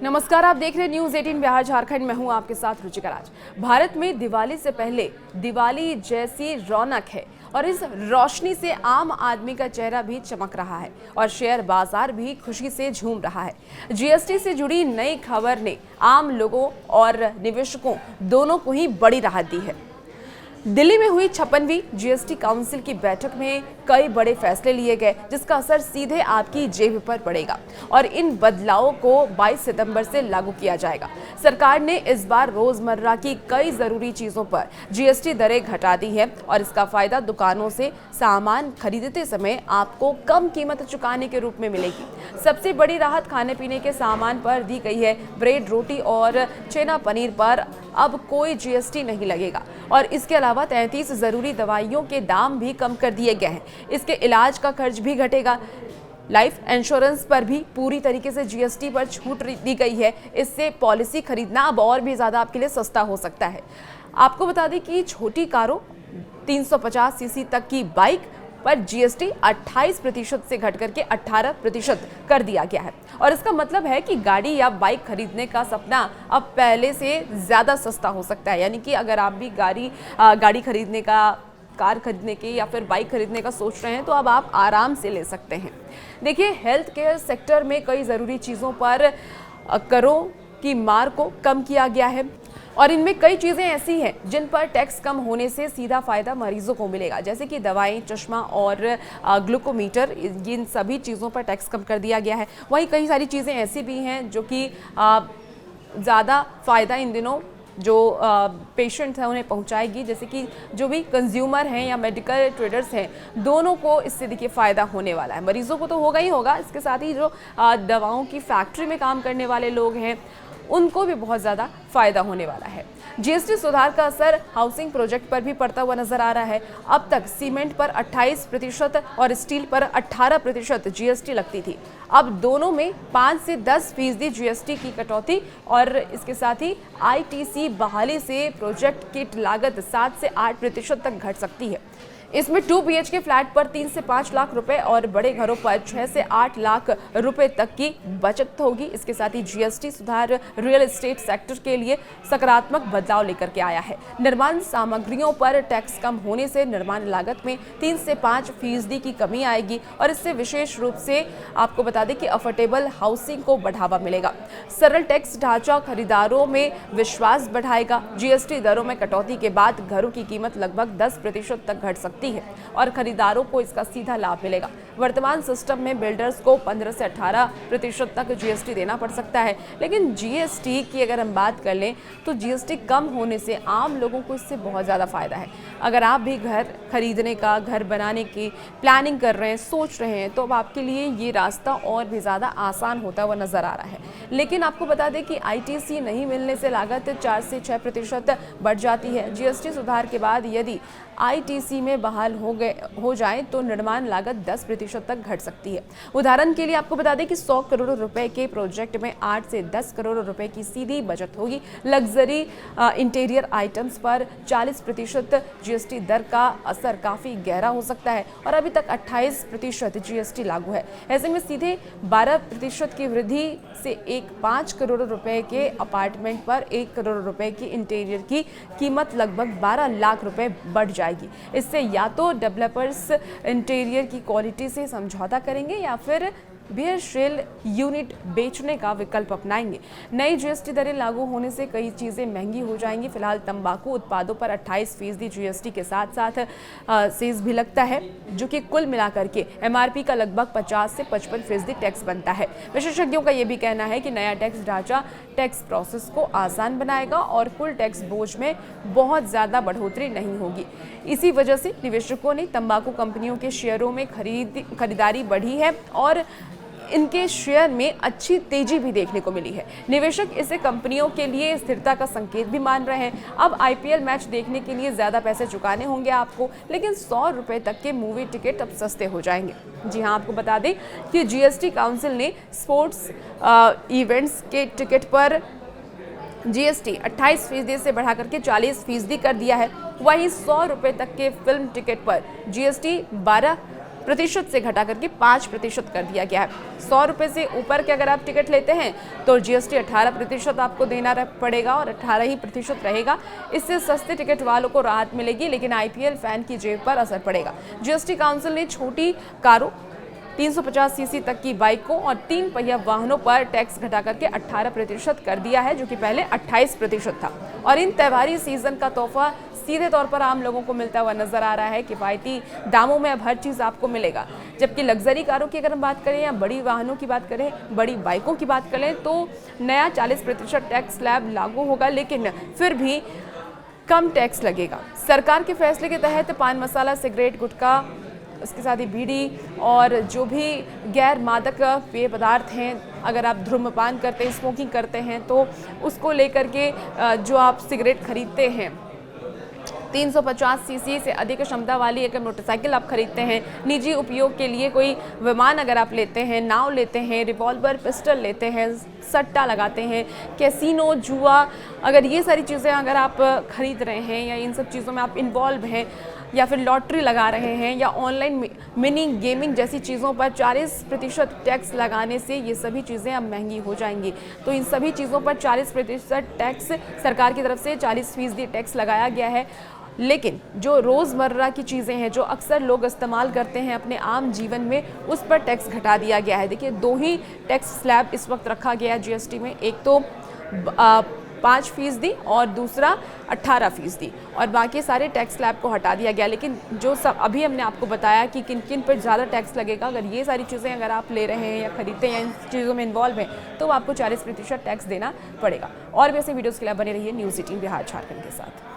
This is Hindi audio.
नमस्कार, आप देख रहे हैं न्यूज 18 बिहार झारखंड। मैं हूं आपके साथ रुचिका राज। भारत में दिवाली से पहले दिवाली जैसी रौनक है और इस रोशनी से आम आदमी का चेहरा भी चमक रहा है और शेयर बाजार भी खुशी से झूम रहा है। जीएसटी से जुड़ी नई खबर ने आम लोगों और निवेशकों दोनों को ही बड़ी राहत दी है। दिल्ली में हुई 56वीं जीएसटी काउंसिल की बैठक में कई बड़े फैसले लिए गए, जिसका असर सीधे आपकी जेब पर पड़ेगा और इन बदलावों को 22 सितंबर से लागू किया जाएगा। सरकार ने इस बार रोजमर्रा की कई जरूरी चीजों पर जीएसटी दरें घटा दी है और इसका फायदा दुकानों से सामान खरीदते समय आपको कम कीमत चुकाने के रूप में मिलेगी। सबसे बड़ी राहत खाने पीने के सामान पर दी गई है। ब्रेड, रोटी और चना पनीर पर अब कोई जीएसटी नहीं लगेगा और इसके अलावा 33 जरूरी दवाइयों के दाम भी कम कर दिए गए हैं। इसके इलाज का खर्च भी घटेगा। लाइफ इंश्योरेंस पर भी पूरी तरीके से जीएसटी पर छूट दी गई है। इससे पॉलिसी खरीदना अब और भी ज्यादा आपके लिए सस्ता हो सकता है। आपको बता दें कि छोटी कारों 350 सीसी तक की बाइक पर जीएसटी 28% से घट करके 18% कर दिया गया है और इसका मतलब है कि गाड़ी या बाइक खरीदने का सपना अब पहले से ज़्यादा सस्ता हो सकता है। यानी कि अगर आप भी गाड़ी खरीदने का, कार खरीदने की या फिर बाइक खरीदने का सोच रहे हैं तो अब आप आराम से ले सकते हैं। देखिए, हेल्थ केयर सेक्टर में कई ज़रूरी चीज़ों पर करों की मार को कम किया गया है और इनमें कई चीज़ें ऐसी हैं जिन पर टैक्स कम होने से सीधा फायदा मरीजों को मिलेगा, जैसे कि दवाएं, चश्मा और ग्लूकोमीटर। इन सभी चीज़ों पर टैक्स कम कर दिया गया है। वहीं कई सारी चीज़ें ऐसी भी हैं जो कि ज़्यादा फ़ायदा इन दिनों जो पेशेंट्स हैं उन्हें पहुंचाएगी, जैसे कि जो भी कंज्यूमर हैं या मेडिकल ट्रेडर्स हैं, दोनों को इससे देखिए फ़ायदा होने वाला है। मरीजों को तो होगा ही होगा, इसके साथ ही जो दवाओं की फैक्ट्री में काम करने वाले लोग हैं उनको भी बहुत ज़्यादा फायदा होने वाला है। जीएसटी सुधार का असर हाउसिंग प्रोजेक्ट पर भी पड़ता हुआ नजर आ रहा है। अब तक सीमेंट पर 28% और स्टील पर 18% जीएसटी लगती थी। अब दोनों में 5 से 10% जीएसटी की कटौती और इसके साथ ही आईटीसी बहाली से प्रोजेक्ट की लागत 7 से 8% तक घट सकती है। इसमें 2 BHK फ्लैट पर 3 से 5 लाख रुपए और बड़े घरों पर 6 से 8 लाख रुपए तक की बचत होगी। इसके साथ ही जीएसटी सुधार रियल एस्टेट सेक्टर के लिए सकारात्मक बदलाव लेकर के आया है। निर्माण सामग्रियों पर टैक्स कम होने से निर्माण लागत में 3 से 5% की कमी आएगी और इससे विशेष रूप से आपको बता दें कि अफोर्डेबल हाउसिंग को बढ़ावा मिलेगा। सरल टैक्स ढांचा खरीदारों में विश्वास बढ़ाएगा। जीएसटी दरों में कटौती के बाद घरों की कीमत लगभग 10% तक घट सकती है और खरीदारों को इसका सीधा लाभ मिलेगा। वर्तमान सिस्टम में बिल्डर्स को 15 से 18% तक जीएसटी देना पड़ सकता है, लेकिन जीएसटी की अगर हम बात कर लें तो जीएसटी कम होने से आम लोगों को इससे बहुत ज़्यादा फायदा है। अगर आप भी घर खरीदने का, घर बनाने की प्लानिंग कर रहे हैं, सोच रहे हैं, तो अब आपके लिए ये रास्ता और भी ज़्यादा आसान होता हुआ नजर आ रहा है। लेकिन आपको बता दें कि आईटीसी नहीं मिलने से लागत 4 से 6% बढ़ जाती है। जीएसटी सुधार के बाद यदि आईटीसी में बहाल हो जाए तो निर्माण लागत 10% तक घट सकती है। उदाहरण के लिए आपको बता दें कि 100 करोड़ रुपए के प्रोजेक्ट में 8 से 10 करोड़ रुपए की सीधी बचत होगी। लग्जरी इंटीरियर आइटम्स पर 40% जीएसटी दर का असर काफ़ी गहरा हो सकता है और अभी तक 28% जीएसटी लागू है। ऐसे में सीधे 12% की वृद्धि से 5 करोड़ रुपए के अपार्टमेंट पर 1 करोड़ रुपए की इंटीरियर की कीमत लगभग 12 लाख रुपए बढ़ जाएगी। इससे या तो डेवलपर्स इंटीरियर की क्वालिटी से समझौता करेंगे या फिर बेहद यूनिट बेचने का विकल्प अपनाएंगे। नई जीएसटी दरें लागू होने से कई चीज़ें महंगी हो जाएंगी। फिलहाल तंबाकू उत्पादों पर 28% जीएसटी के साथ साथ सेस भी लगता है, जो कि कुल मिलाकर के एमआरपी का लगभग 50 से 55% टैक्स बनता है। विशेषज्ञों का यह भी कहना है कि नया टैक्स ढांचा टैक्स प्रोसेस को आसान बनाएगा और कुल टैक्स बोझ में बहुत ज़्यादा बढ़ोतरी नहीं होगी। इसी वजह से निवेशकों ने तंबाकू कंपनियों के शेयरों में खरीदारी बढ़ी है और इनके शेयर में अच्छी तेजी भी देखने को मिली है। निवेशक इसे कंपनियों के लिए स्थिरता का संकेत भी मान रहे हैं। अब आईपीएल मैच देखने के लिए ज़्यादा पैसे चुकाने होंगे आपको, लेकिन 100 रुपये तक के मूवी टिकट अब सस्ते हो जाएंगे। जी हाँ, आपको बता दें कि जीएसटी काउंसिल ने स्पोर्ट्स इवेंट्स के टिकट पर जीएसटी 28% से बढ़ाकर के 40% कर दिया है। वहीं 100 रुपये तक के फिल्म टिकट पर जीएसटी प्रतिशत से घटा करके 5% कर दिया गया है। 100 रुपये से ऊपर के अगर आप टिकट लेते हैं तो GST 18% आपको देना पड़ेगा और 18% रहेगा। इससे सस्ते टिकट वालों को राहत मिलेगी, लेकिन IPL फैन की जेब पर असर पड़ेगा। GST काउंसिल ने छोटी कारों, 350 सीसी तक की बाइकों और 3 पहिया वाहनों पर टैक्स घटा करके 18% कर दिया है, जो कि पहले 28% था। और इन त्योहारी सीजन का तोहफा सीधे तौर पर आम लोगों को मिलता हुआ नजर आ रहा है। किफायती दामों में अब हर चीज़ आपको मिलेगा। जबकि लग्जरी कारों की अगर हम बात करें या बड़ी वाहनों की बात करें, बड़ी बाइकों की बात करें, तो नया 40% टैक्स स्लैब लागू होगा, लेकिन फिर भी कम टैक्स लगेगा। सरकार के फैसले के तहत पान मसाला, सिगरेट, गुटखा, उसके साथ ही बीड़ी और जो भी गैर मादक पेय पदार्थ हैं, अगर आप धूम्रपान करते हैं, स्मोकिंग करते हैं, तो उसको लेकर के जो आप सिगरेट खरीदते हैं, 350 सीसी से अधिक क्षमता वाली अगर मोटरसाइकिल आप खरीदते हैं, निजी उपयोग के लिए कोई विमान अगर आप लेते हैं, नाव लेते हैं, रिवॉल्वर, पिस्टल लेते हैं, सट्टा लगाते हैं, कैसीनो, जुआ, अगर ये सारी चीज़ें अगर आप खरीद रहे हैं या इन सब चीज़ों में आप इन्वॉल्व हैं, या फिर लॉटरी लगा रहे हैं या ऑनलाइन मिनी गेमिंग जैसी चीज़ों पर 40% टैक्स लगाने से ये सभी चीज़ें अब महंगी हो जाएंगी। तो इन सभी चीज़ों पर 40% टैक्स सरकार की तरफ से 40% टैक्स लगाया गया है। लेकिन जो रोज़मर्रा की चीज़ें हैं, जो अक्सर लोग इस्तेमाल करते हैं अपने आम जीवन में, उस पर टैक्स घटा दिया गया है। देखिए, 2 ही टैक्स स्लैब इस वक्त रखा गया है GST में, एक तो 5% और दूसरा 18%, और बाकी सारे टैक्स स्लैब को हटा दिया गया। लेकिन जो सब अभी हमने आपको बताया कि किन किन पर ज़्यादा टैक्स लगेगा, अगर ये सारी चीज़ें अगर आप ले रहे हैं या खरीदते हैं या इन चीज़ों में इन्वॉल्व हैं, तो आपको 40% टैक्स देना पड़ेगा। और भी ऐसे वीडियोज़ के लिए बने रहिए न्यूज़ 18 बिहार झारखंड के साथ।